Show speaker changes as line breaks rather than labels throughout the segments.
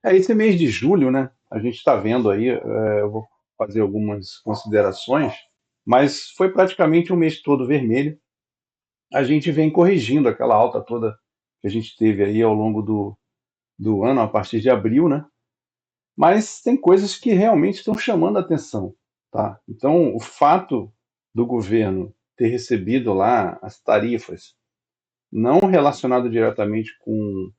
Esse mês de julho, né? A gente está vendo aí, eu vou fazer algumas considerações, mas foi praticamente um mês todo vermelho. A gente vem corrigindo aquela alta toda que a gente teve aí ao longo do ano, a partir de abril, né? Mas tem coisas que realmente estão chamando a atenção, tá? Então, o fato do governo ter recebido lá as tarifas, não relacionado diretamente com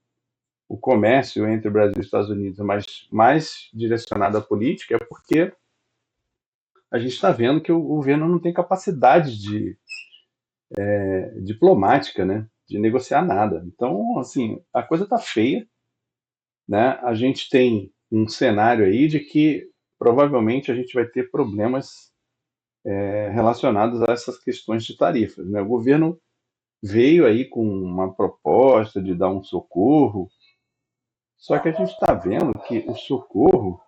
o comércio entre o Brasil e os Estados Unidos, mas mais direcionado à política, é porque a gente está vendo que o governo não tem capacidade diplomática, né, de negociar nada. Então, assim, a coisa está feia, né? A gente tem um cenário aí de que provavelmente a gente vai ter problemas relacionados a essas questões de tarifas, né? O governo veio aí com uma proposta de dar um socorro, só que a gente está vendo que o socorro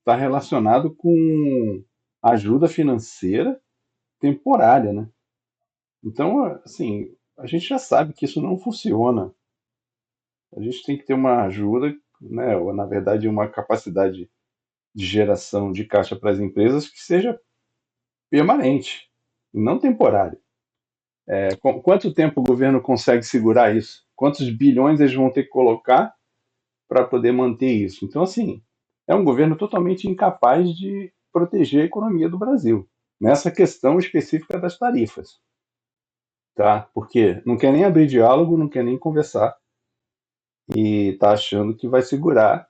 está relacionado com ajuda financeira temporária, né? Então, assim, a gente já sabe que isso não funciona. A gente tem que ter uma ajuda, né, ou na verdade uma capacidade de geração de caixa para as empresas que seja permanente, e não temporária. Quanto tempo o governo consegue segurar isso? Quantos bilhões eles vão ter que colocar para poder manter isso? Então, assim, é um governo totalmente incapaz de proteger a economia do Brasil, nessa questão específica das tarifas, tá? Porque não quer nem abrir diálogo, não quer nem conversar e está achando que vai segurar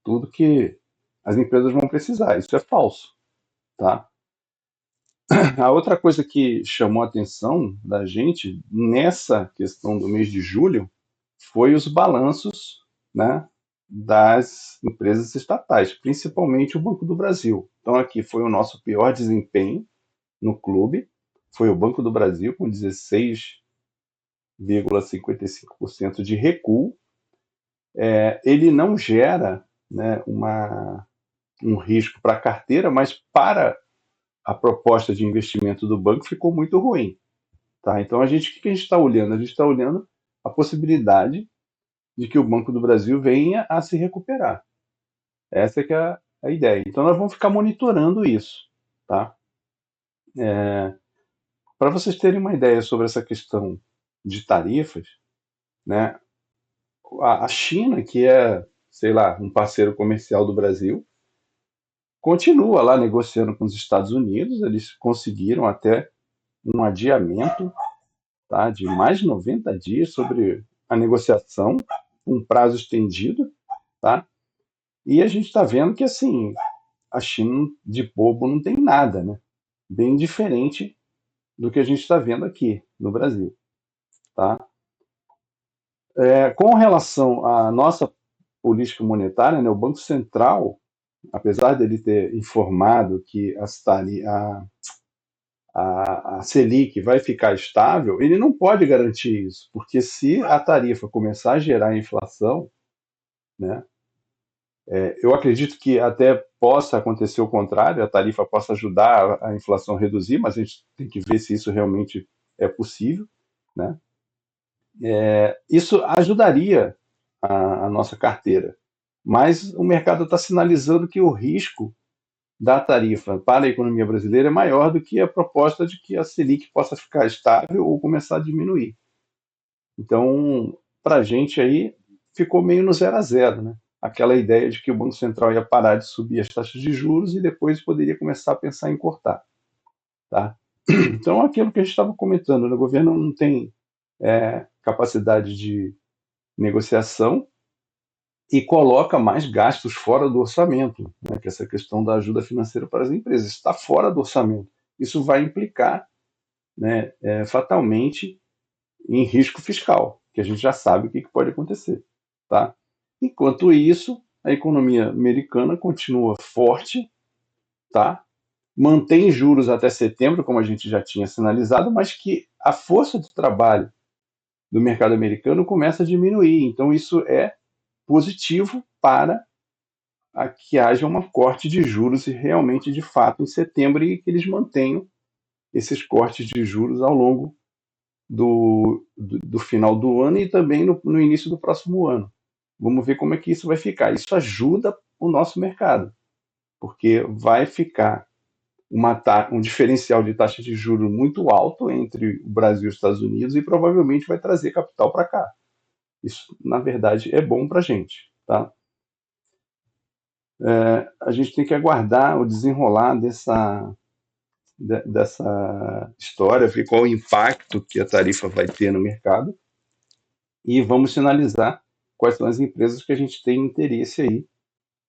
tudo que as empresas vão precisar. Isso é falso, tá? A outra coisa que chamou a atenção da gente nessa questão do mês de julho foi os balanços, né, das empresas estatais, principalmente o Banco do Brasil. Então aqui foi o nosso pior desempenho no clube, foi o Banco do Brasil com 16,55% de recuo. Ele não gera, né, um risco para a carteira, mas para a proposta de investimento do banco ficou muito ruim. Tá? Então, o que a gente está olhando? A gente está olhando a possibilidade de que o Banco do Brasil venha a se recuperar. Essa é que é a ideia. Então, nós vamos ficar monitorando isso. Tá? Para vocês terem uma ideia sobre essa questão de tarifas, né, a China, que é, sei lá, um parceiro comercial do Brasil, continua lá negociando com os Estados Unidos. Eles conseguiram até um adiamento, tá, de mais de 90 dias sobre a negociação, um prazo estendido, tá? E a gente está vendo que assim a China de bobo não tem nada, né? Bem diferente do que a gente está vendo aqui no Brasil, tá? Com relação à nossa política monetária, né, o Banco Central, apesar dele ter informado que a Selic vai ficar estável, ele não pode garantir isso, porque se a tarifa começar a gerar inflação, né, eu acredito que até possa acontecer o contrário, a tarifa possa ajudar a inflação a reduzir, mas a gente tem que ver se isso realmente é possível, né? Isso ajudaria a nossa carteira, mas o mercado está sinalizando que o risco da tarifa para a economia brasileira é maior do que a proposta de que a Selic possa ficar estável ou começar a diminuir. Então, para a gente aí, ficou meio no zero a zero, né? Aquela ideia de que o Banco Central ia parar de subir as taxas de juros e depois poderia começar a pensar em cortar, tá? Então, aquilo que a gente estava comentando, né? O governo não tem capacidade de negociação e coloca mais gastos fora do orçamento, né? Que é essa questão da ajuda financeira para as empresas está fora do orçamento. Isso vai implicar, né, fatalmente em risco fiscal, que a gente já sabe o que pode acontecer. Tá? Enquanto isso, a economia americana continua forte, tá? Mantém juros até setembro, como a gente já tinha sinalizado, mas que a força de trabalho do mercado americano começa a diminuir. Então, isso é positivo para que haja um corte de juros realmente de fato em setembro e que eles mantenham esses cortes de juros ao longo do final do ano e também no início do próximo ano. Vamos ver como é que isso vai ficar. Isso ajuda o nosso mercado, porque vai ficar um diferencial de taxa de juros muito alto entre o Brasil e os Estados Unidos e provavelmente vai trazer capital para cá. Isso, na verdade, é bom para a gente. Tá? A gente tem que aguardar o desenrolar dessa história, ver qual o impacto que a tarifa vai ter no mercado e vamos sinalizar quais são as empresas que a gente tem interesse aí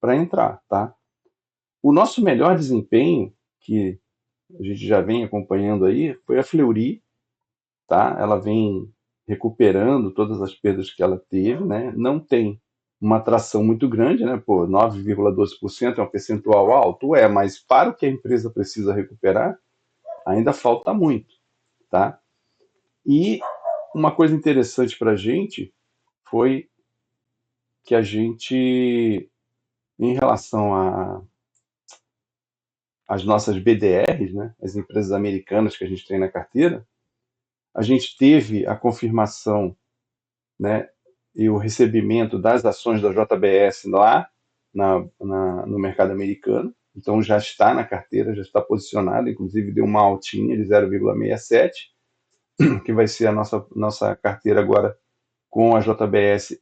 para entrar. Tá? O nosso melhor desempenho, que a gente já vem acompanhando aí, foi a Fleury, tá? Ela vem recuperando todas as perdas que ela teve, né? Não tem uma atração muito grande, né? Pô, 9,12% é um percentual alto, mas para o que a empresa precisa recuperar, ainda falta muito, tá? E uma coisa interessante para a gente foi que a gente, em relação às nossas BDRs, né? As empresas americanas que a gente tem na carteira, a gente teve a confirmação, né, e o recebimento das ações da JBS lá no mercado americano. Então já está na carteira, já está posicionado, inclusive deu uma altinha de 0,67, que vai ser a nossa carteira agora com a JBS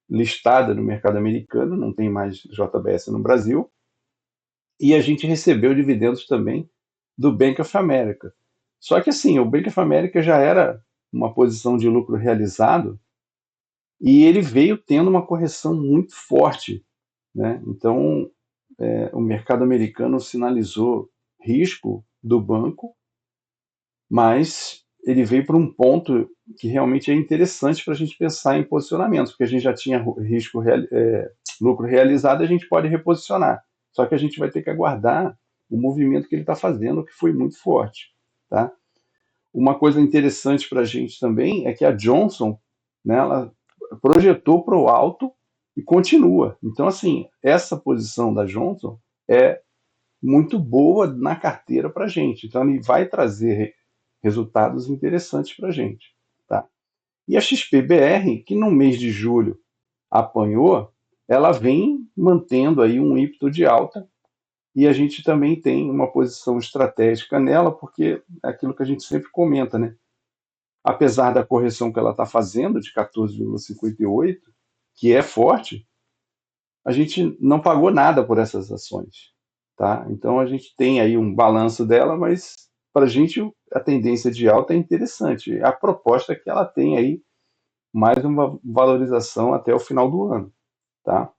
listada no mercado americano, não tem mais JBS no Brasil. E a gente recebeu dividendos também do Bank of America. Só que assim, o Bank of America já era uma posição de lucro realizado e ele veio tendo uma correção muito forte, né? Então, o mercado americano sinalizou risco do banco, mas ele veio para um ponto que realmente é interessante para a gente pensar em posicionamentos, porque a gente já tinha lucro realizado, a gente pode reposicionar. Só que a gente vai ter que aguardar o movimento que ele está fazendo, que foi muito forte. Tá? Uma coisa interessante para a gente também é que a Johnson, né, ela projetou para o alto e continua. Então, assim, essa posição da Johnson é muito boa na carteira para a gente. Então, ele vai trazer resultados interessantes para a gente. Tá? E a XPBR, que no mês de julho apanhou, ela vem mantendo aí um ímpeto de alta e a gente também tem uma posição estratégica nela, porque é aquilo que a gente sempre comenta, né? Apesar da correção que ela está fazendo, de 14,58, que é forte, a gente não pagou nada por essas ações. Tá? Então a gente tem aí um balanço dela, mas para a gente a tendência de alta é interessante. A proposta é que ela tem aí mais uma valorização até o final do ano. Tá?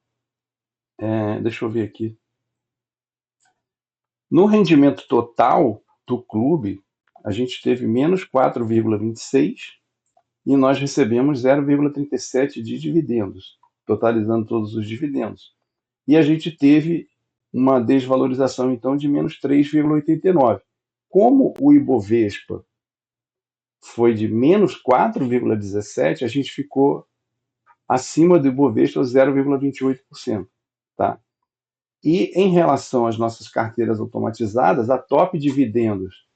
Deixa eu ver aqui. No rendimento total do clube, a gente teve menos 4,26 e nós recebemos 0,37 de dividendos, totalizando todos os dividendos. E a gente teve uma desvalorização, então, de menos 3,89. Como o Ibovespa foi de menos 4,17, a gente ficou acima do Ibovespa 0,28%. Tá? E em relação às nossas carteiras automatizadas, a Top Dividendos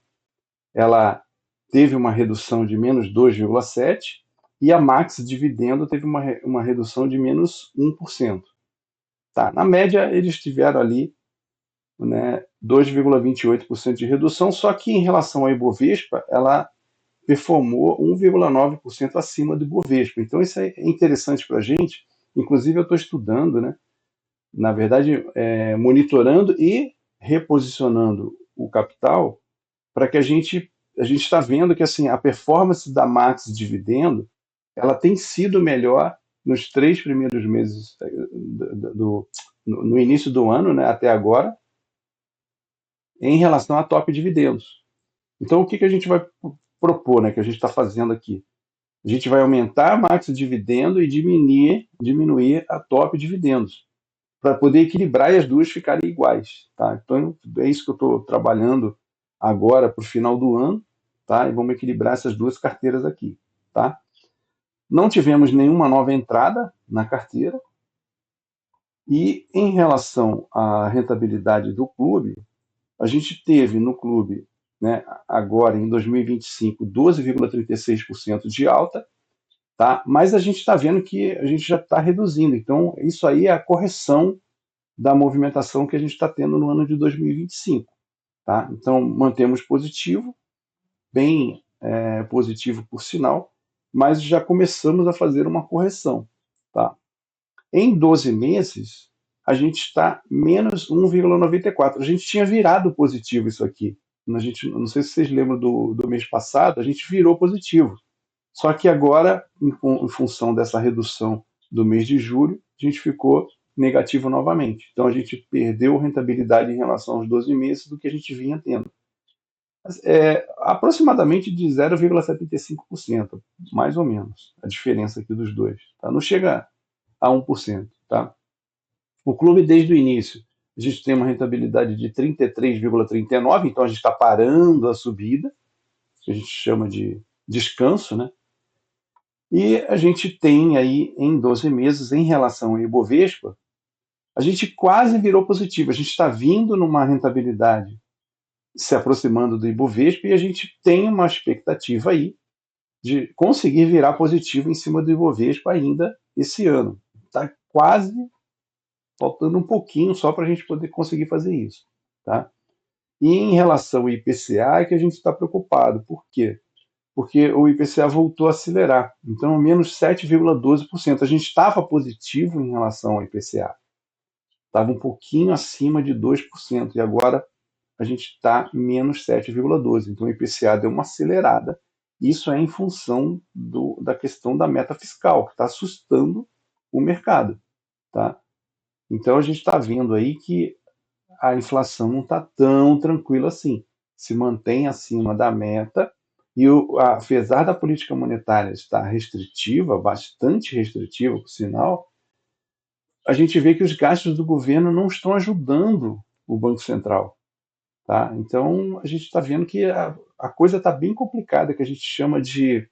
ela teve uma redução de menos 2,7% e a Max Dividendo teve uma redução de menos 1%. Tá? Na média, eles tiveram ali, né, 2,28% de redução, só que em relação ao Ibovespa, ela performou 1,9% acima do Ibovespa. Então, isso é interessante para a gente. Inclusive, eu estou estudando, né, na verdade, monitorando e reposicionando o capital para que a gente está vendo que assim a performance da Max Dividendo ela tem sido melhor nos 3 primeiros meses no início do ano, né, até agora, em relação a Top Dividendos. Então, o que a gente vai propor, né, que a gente está fazendo aqui? A gente vai aumentar a Max Dividendo e diminuir a Top Dividendos, para poder equilibrar e as duas ficarem iguais. Tá? Então, é isso que eu estou trabalhando agora para o final do ano, tá? E vamos equilibrar essas duas carteiras aqui. Tá? Não tivemos nenhuma nova entrada na carteira, e em relação à rentabilidade do clube, a gente teve no clube, né, agora em 2025, 12,36% de alta, tá? Mas a gente está vendo que a gente já está reduzindo. Então, isso aí é a correção da movimentação que a gente está tendo no ano de 2025. Tá? Então, mantemos positivo, bem positivo por sinal, mas já começamos a fazer uma correção. Tá? Em 12 meses, a gente está menos 1,94. A gente tinha virado positivo isso aqui. A gente, não sei se vocês lembram do mês passado, a gente virou positivo. Só que agora, em função dessa redução do mês de julho, a gente ficou negativo novamente. Então a gente perdeu rentabilidade em relação aos 12 meses do que a gente vinha tendo. Aproximadamente de 0,75%, mais ou menos, a diferença aqui dos dois. Tá? Não chega a 1%. Tá? O clube, desde o início, a gente tem uma rentabilidade de 33,39%, então a gente está parando a subida, que a gente chama de descanso, né? E a gente tem aí em 12 meses, em relação ao Ibovespa, a gente quase virou positivo. A gente está vindo numa rentabilidade se aproximando do Ibovespa e a gente tem uma expectativa aí de conseguir virar positivo em cima do Ibovespa ainda esse ano. Está quase faltando um pouquinho só para a gente poder conseguir fazer isso. Tá? E em relação ao IPCA é que a gente está preocupado. Por quê? Porque o IPCA voltou a acelerar. Então, menos 7,12%. A gente estava positivo em relação ao IPCA. Estava um pouquinho acima de 2%. E agora a gente está menos 7,12%. Então, o IPCA deu uma acelerada. Isso é em função da questão da meta fiscal, que está assustando o mercado. Tá? Então, a gente está vendo aí que a inflação não está tão tranquila assim. Se mantém acima da meta e, apesar da política monetária estar restritiva, bastante restritiva, por sinal, a gente vê que os gastos do governo não estão ajudando o Banco Central. Tá? Então, a gente está vendo que a coisa está bem complicada, que a gente chama de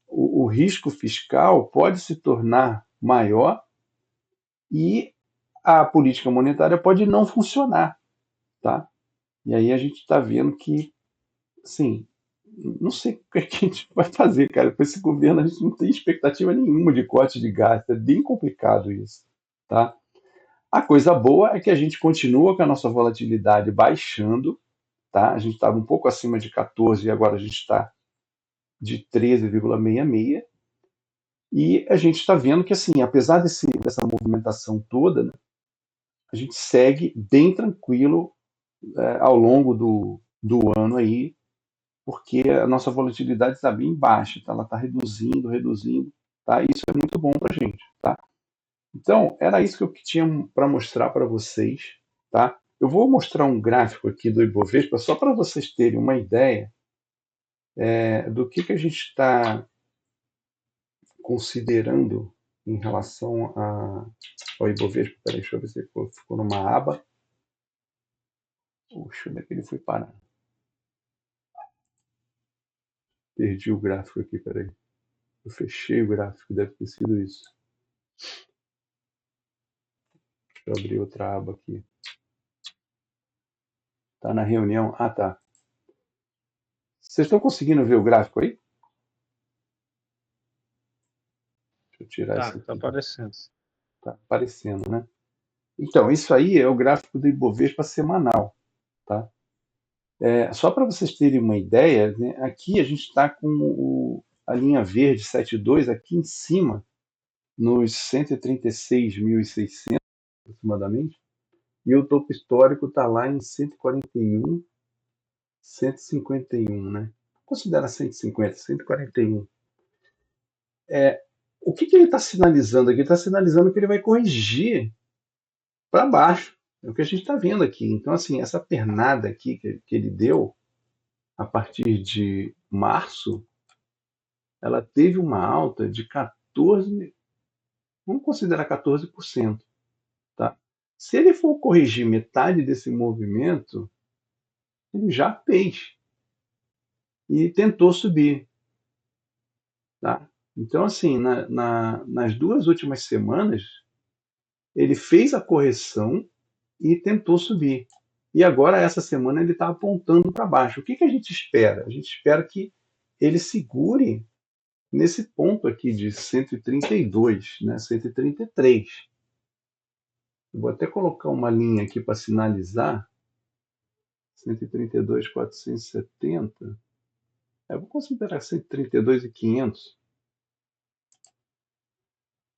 o risco fiscal pode se tornar maior e a política monetária pode não funcionar. Tá? E aí a gente está vendo que, assim, não sei o que a gente vai fazer, cara. Com esse governo a gente não tem expectativa nenhuma de corte de gasto. É bem complicado isso, tá? A coisa boa é que a gente continua com a nossa volatilidade baixando, tá? A gente estava um pouco acima de 14 e agora a gente está de 13,66. E a gente está vendo que, assim, apesar dessa movimentação toda, né, a gente segue bem tranquilo ao longo do ano aí, porque a nossa volatilidade está bem baixa, tá? Ela está reduzindo, reduzindo, tá? Isso é muito bom para a gente, tá? Então, era isso que eu tinha para mostrar para vocês, tá? Eu vou mostrar um gráfico aqui do Ibovespa só para vocês terem uma ideia do que a gente está considerando em relação ao Ibovespa. Peraí, deixa eu ver se ficou numa aba. Puxa, onde é que ele foi parar? Perdi o gráfico aqui, peraí. Eu fechei o gráfico, deve ter sido isso. Deixa eu abrir outra aba aqui. Tá na reunião. Ah, tá. Vocês estão conseguindo ver o gráfico aí? Deixa eu tirar
Tá,
isso
tá
aqui.
aparecendo.
Tá aparecendo, né? Então, isso aí é o gráfico do Ibovespa semanal, tá? Só para vocês terem uma ideia, né, aqui a gente está com a linha verde 72 aqui em cima, nos 136.600 aproximadamente, e o topo histórico está lá em 141, 151, né? Considera 150, 141. O que ele está sinalizando aqui? Ele está sinalizando que ele vai corrigir para baixo. É o que a gente está vendo aqui. Então, assim, essa pernada aqui que ele deu a partir de março, ela teve uma alta de 14, vamos considerar 14%. Tá? Se ele for corrigir metade desse movimento, ele já fez e tentou subir. Tá? Então, assim, nas 2 últimas semanas, ele fez a correção e tentou subir. E agora, essa semana, ele está apontando para baixo. O que a gente espera? A gente espera que ele segure nesse ponto aqui de 132, né, 133. Eu vou até colocar uma linha aqui para sinalizar. 132.470. Eu vou considerar 132.500.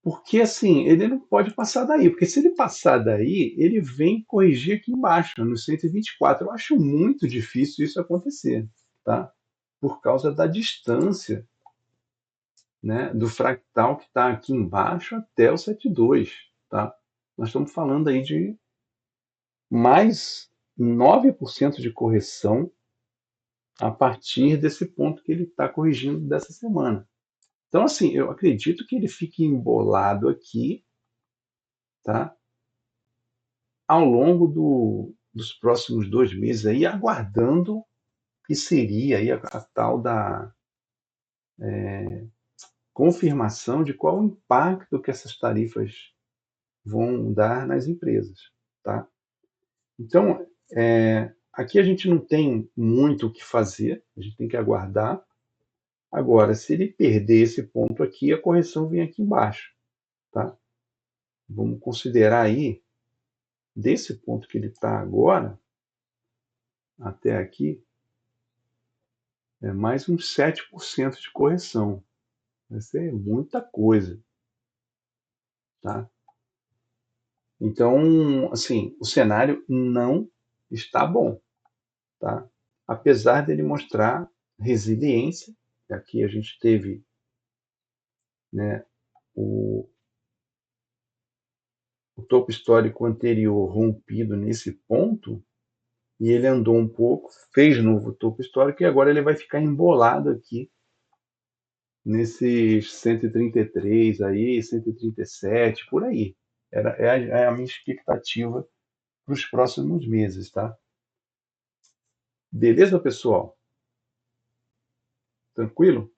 Porque assim, ele não pode passar daí, porque se ele passar daí, ele vem corrigir aqui embaixo, no 124. Eu acho muito difícil isso acontecer, tá? Por causa da distância, né, do fractal que está aqui embaixo até o 72, tá? Nós estamos falando aí de mais 9% de correção a partir desse ponto que ele está corrigindo dessa semana. Então, assim, eu acredito que ele fique embolado aqui, tá? Ao longo dos próximos 2 meses aí, aguardando que seria aí a tal da confirmação de qual o impacto que essas tarifas vão dar nas empresas, tá? Então, aqui a gente não tem muito o que fazer, a gente tem que aguardar. Agora, se ele perder esse ponto aqui, a correção vem aqui embaixo, tá? Vamos considerar aí, desse ponto que ele está agora, até aqui, mais uns 7% de correção. Vai ser muita coisa, tá? Então, assim, o cenário não está bom, tá? Apesar dele mostrar resiliência, aqui a gente teve, né, o, o topo histórico anterior rompido nesse ponto, e ele andou um pouco, fez novo topo histórico, e agora ele vai ficar embolado aqui nesses 133 aí, 137, por aí. É a minha expectativa para os próximos meses, tá? Beleza, pessoal? Tranquilo?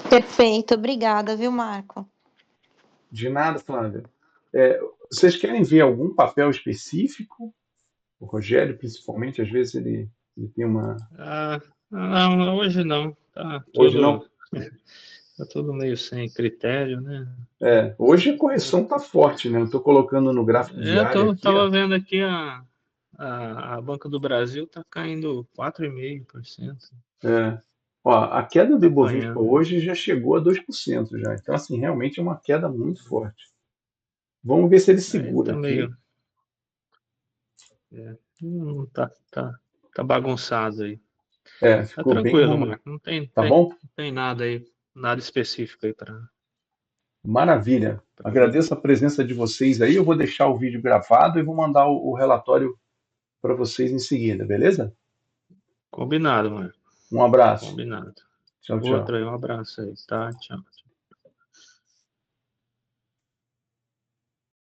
Perfeito, obrigada, viu, Marco?
De nada, Flávia. Vocês querem ver algum papel específico? O Rogério, principalmente, às vezes ele tem uma.
Ah, não, hoje não.
Hoje não.
Tá tudo meio sem critério, né?
Hoje a correção está forte, né? Eu estou colocando no gráfico diário aqui, ó.
Tava vendo aqui a Banca do Brasil tá caindo 4,5%.
É, ó, a queda do
Tá
Ibovespa
apanhando.
hoje já chegou a 2% já. Então, assim, realmente é uma queda muito forte. Vamos ver se ele
Aí
segura
tá
aqui.
meio. Tá bagunçado aí. Tá
Ficou bem
tranquilo,
ruim.
Marco. Não tem,
Tá bom?
não tem nada aí, nada específico aí
Maravilha.
para ver.
Agradeço a presença de vocês aí. Eu vou deixar o vídeo gravado e vou mandar o relatório para vocês em seguida, beleza?
Combinado, Marco.
Um abraço.
Combinado.
Tchau, tchau.
Outra aí, um abraço aí, tá? Tchau.